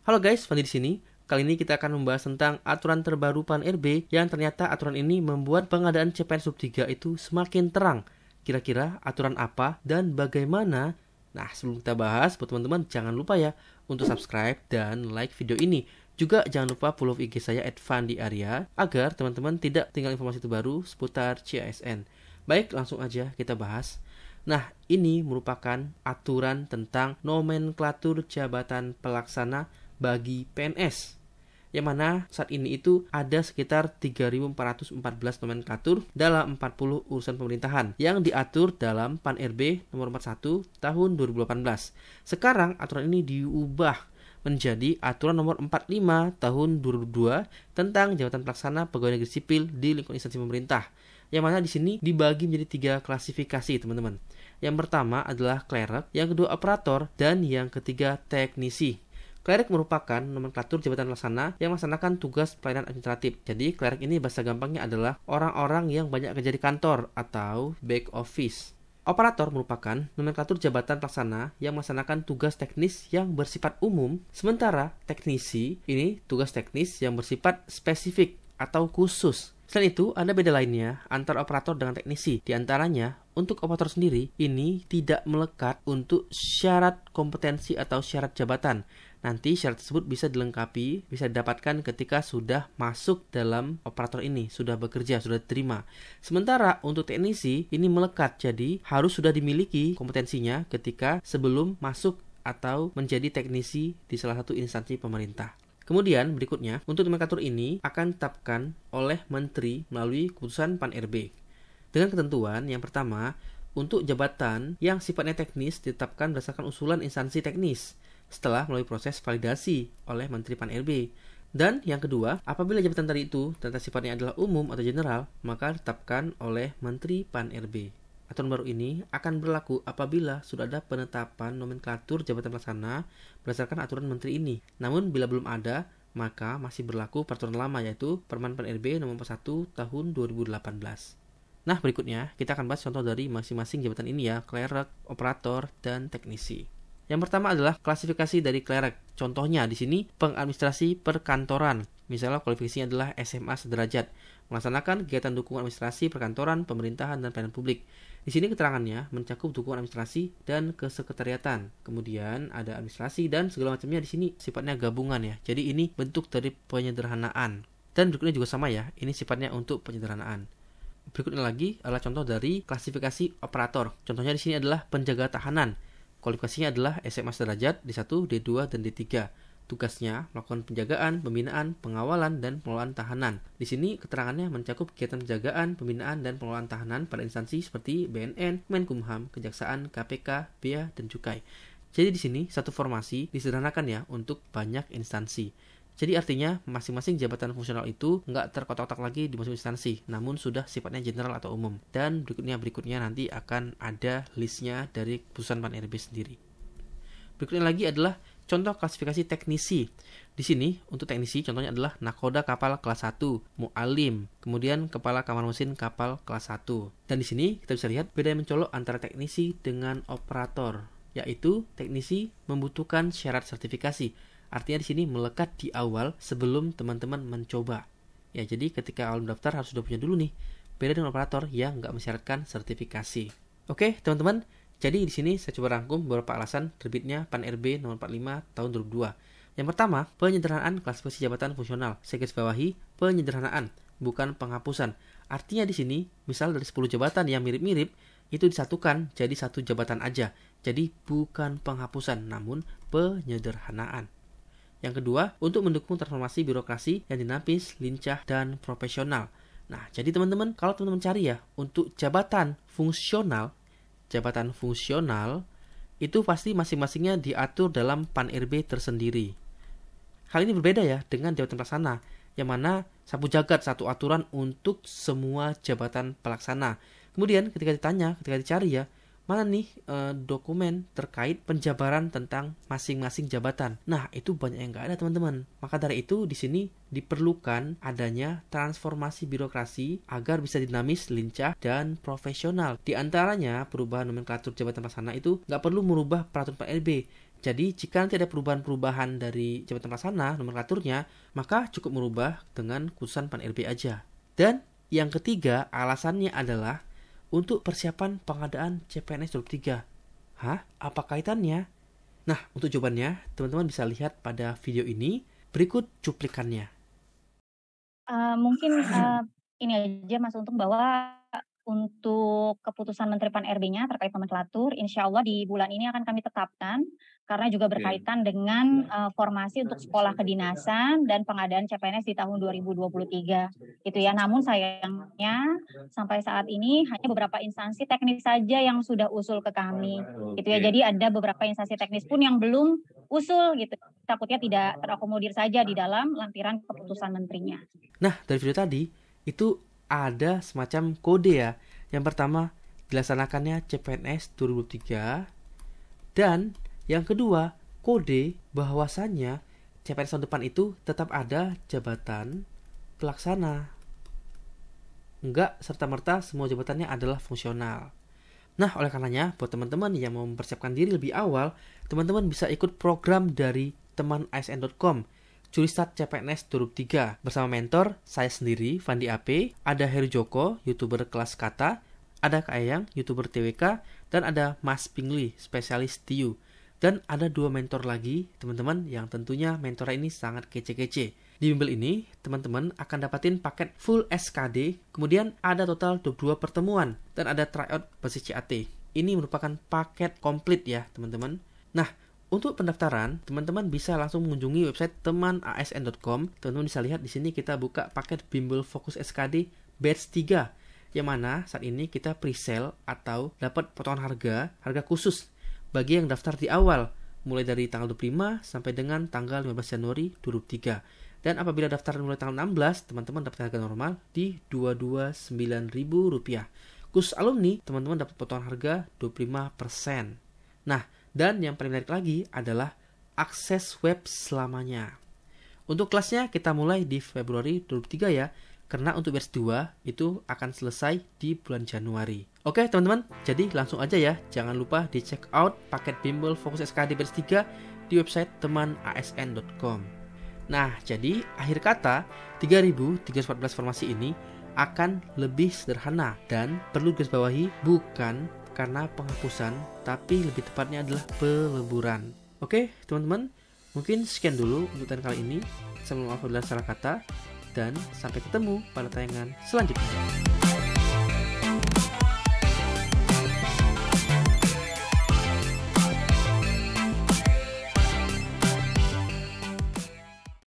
Halo guys, Fandi di sini. Kali ini kita akan membahas tentang aturan terbaru PAN-RB yang ternyata aturan ini membuat pengadaan CPN sub 3 itu semakin terang. Kira-kira aturan apa dan bagaimana? Nah, sebelum kita bahas, buat teman-teman jangan lupa ya untuk subscribe dan like video ini. Juga jangan lupa follow IG saya @fandiarya agar teman-teman tidak tinggal informasi terbaru seputar CASN. Baik, langsung aja kita bahas. Nah, ini merupakan aturan tentang nomenklatur jabatan pelaksana bagi PNS, yang mana saat ini itu ada sekitar 3.414 nomenklatur dalam 40 urusan pemerintahan yang diatur dalam PAN-RB nomor 41 tahun 2018. Sekarang aturan ini diubah menjadi aturan nomor 45 tahun 2002 tentang jabatan pelaksana pegawai negeri sipil di lingkungan instansi pemerintah, yang mana di sini dibagi menjadi 3 klasifikasi, teman-teman. Yang pertama adalah klerek, yang kedua operator, dan yang ketiga teknisi. Klerek merupakan nomenklatur jabatan pelaksana yang melaksanakan tugas pelayanan administratif. Jadi klerek ini bahasa gampangnya adalah orang-orang yang banyak kerja di kantor atau back office. Operator merupakan nomenklatur jabatan pelaksana yang melaksanakan tugas teknis yang bersifat umum, sementara teknisi ini tugas teknis yang bersifat spesifik atau khusus. Selain itu, ada beda lainnya antara operator dengan teknisi. Di antaranya, untuk operator sendiri, ini tidak melekat untuk syarat kompetensi atau syarat jabatan. Nanti syarat tersebut bisa dilengkapi, bisa didapatkan ketika sudah masuk dalam operator ini, sudah bekerja, sudah diterima. Sementara untuk teknisi, ini melekat, jadi harus sudah dimiliki kompetensinya ketika sebelum masuk atau menjadi teknisi di salah satu instansi pemerintah. Kemudian berikutnya, untuk nomenklatur ini akan ditetapkan oleh Menteri melalui keputusan PAN-RB. Dengan ketentuan yang pertama, untuk jabatan yang sifatnya teknis ditetapkan berdasarkan usulan instansi teknis setelah melalui proses validasi oleh Menteri PAN-RB. Dan yang kedua, apabila jabatan tadi itu ternyata sifatnya adalah umum atau general, maka ditetapkan oleh Menteri PAN-RB. Aturan baru ini akan berlaku apabila sudah ada penetapan nomenklatur jabatan pelaksana berdasarkan aturan menteri ini. Namun bila belum ada, maka masih berlaku peraturan lama, yaitu Permen PAN-RB nomor 41 tahun 2018. Nah, berikutnya kita akan bahas contoh dari masing-masing jabatan ini ya, klerek, operator, dan teknisi. Yang pertama adalah klasifikasi dari klerek. Contohnya di sini pengadministrasi perkantoran. Misalnya kualifikasinya adalah SMA sederajat, melaksanakan kegiatan dukungan administrasi perkantoran, pemerintahan, dan pelayanan publik. Di sini keterangannya mencakup dukungan administrasi dan kesekretariatan. Kemudian ada administrasi dan segala macamnya di sini sifatnya gabungan ya. Jadi ini bentuk dari penyederhanaan. Dan berikutnya juga sama ya, ini sifatnya untuk penyederhanaan. Berikutnya lagi adalah contoh dari klasifikasi operator. Contohnya di sini adalah penjaga tahanan. Kualifikasinya adalah SMA sederajat D1, D2, dan D3. Tugasnya melakukan penjagaan, pembinaan, pengawalan, dan pengelolaan tahanan. Di sini keterangannya mencakup kegiatan penjagaan, pembinaan, dan pengelolaan tahanan pada instansi seperti BNN, Menkumham, Kejaksaan, KPK, Bea, dan Cukai. Jadi di sini satu formasi disederhanakan ya untuk banyak instansi. Jadi artinya masing-masing jabatan fungsional itu nggak terkotak-kotak lagi di masing-masing instansi, namun sudah sifatnya general atau umum. Dan berikutnya nanti akan ada listnya dari keputusan PAN-RB sendiri. Berikutnya lagi adalah contoh klasifikasi teknisi. Di sini untuk teknisi contohnya adalah nakoda kapal kelas 1, mu'alim, kemudian kepala kamar mesin kapal kelas 1. Dan di sini kita bisa lihat beda yang mencolok antara teknisi dengan operator, yaitu teknisi membutuhkan syarat sertifikasi. Artinya di sini melekat di awal sebelum teman-teman mencoba. Ya, jadi ketika awal mendaftar harus sudah punya dulu nih. Beda dengan operator yang nggak mensyaratkan sertifikasi. Oke, teman-teman. Jadi di sini saya coba rangkum beberapa alasan terbitnya PAN-RB nomor 45 tahun 2002. Yang pertama, penyederhanaan klasifikasi jabatan fungsional. Saya garis bawahi penyederhanaan, bukan penghapusan. Artinya di sini, misal dari 10 jabatan yang mirip-mirip, itu disatukan jadi satu jabatan aja. Jadi bukan penghapusan, namun penyederhanaan. Yang kedua, untuk mendukung transformasi birokrasi yang dinamis, lincah, dan profesional. Nah, jadi teman-teman, kalau teman-teman cari ya, untuk jabatan fungsional itu pasti masing-masingnya diatur dalam PAN-RB tersendiri. Hal ini berbeda ya dengan jabatan pelaksana, yang mana sapu jagat satu aturan untuk semua jabatan pelaksana. Kemudian ketika dicari ya, mana nih dokumen terkait penjabaran tentang masing-masing jabatan. Nah, itu banyak yang nggak ada, teman-teman. Maka dari itu di sini diperlukan adanya transformasi birokrasi agar bisa dinamis, lincah, dan profesional. Di antaranya perubahan nomenklatur jabatan pelaksana itu nggak perlu merubah peraturan PAN-RB. Jadi jika nanti ada perubahan-perubahan dari jabatan pelaksana nomenklaturnya, maka cukup merubah dengan khususan PAN RB aja. Dan yang ketiga alasannya adalah untuk persiapan pengadaan CPNS 2023. Hah? Apa kaitannya? Nah, untuk jawabannya, teman-teman bisa lihat pada video ini. Berikut cuplikannya. Mungkin ini aja Mas Untung, bahwa untuk keputusan Menteri PAN RB-nya terkait nomenklatur, insya Allah di bulan ini akan kami tetapkan, karena juga berkaitan dengan formasi untuk sekolah kedinasan dan pengadaan CPNS di tahun 2023 gitu ya. Namun sayangnya sampai saat ini hanya beberapa instansi teknis saja yang sudah usul ke kami gitu ya. Jadi ada beberapa instansi teknis pun yang belum usul gitu. Takutnya tidak terakomodir saja di dalam lampiran keputusan menterinya. Nah, dari video tadi, itu ada semacam kode ya. Yang pertama, dilaksanakannya CPNS 2023. Dan yang kedua, kode bahwasannya CPNS tahun depan itu tetap ada jabatan pelaksana. Enggak serta-merta semua jabatannya adalah fungsional. Nah, oleh karenanya, buat teman-teman yang mau mempersiapkan diri lebih awal, teman-teman bisa ikut program dari teman asn.com, Curi Start CPNS 2023. Bersama mentor, saya sendiri, Fandi AP, ada Heru Joko, YouTuber kelas kata, ada Kak Eyang, YouTuber TWK, dan ada Mas Pingli, spesialis TIU. Dan ada 2 mentor lagi, teman-teman, yang tentunya mentor ini sangat kece-kece. Di bimbel ini, teman-teman akan dapatin paket full SKD, kemudian ada total 22 pertemuan, dan ada tryout basis CAT. Ini merupakan paket komplit ya, teman-teman. Nah, untuk pendaftaran, teman-teman bisa langsung mengunjungi website temanasn.com. Teman-teman bisa lihat di sini kita buka paket bimbel fokus SKD batch 3, yang mana saat ini kita pre-sale atau dapat potongan harga khusus bagi yang daftar di awal, mulai dari tanggal 25 sampai dengan tanggal 15 Januari 2023. Dan apabila daftar mulai tanggal 16, teman-teman dapat harga normal di Rp229.000. Khusus alumni, teman-teman dapat potongan harga 25%. Nah, dan yang paling menarik lagi adalah akses web selamanya. Untuk kelasnya kita mulai di Februari 2023 ya, karena untuk batch 2 itu akan selesai di bulan Januari. Oke teman-teman, jadi langsung aja ya, jangan lupa di check out paket bimbel fokus SKD batch 3 di website temanasn.com. Nah, jadi akhir kata 3314 formasi ini akan lebih sederhana dan perlu digarisbawahi bukan karena penghapusan, tapi lebih tepatnya adalah peleburan. Oke, teman-teman, mungkin sekian dulu untuk tayangan kali ini. Saya mohon maaf apabila salah kata, dan sampai ketemu pada tayangan selanjutnya.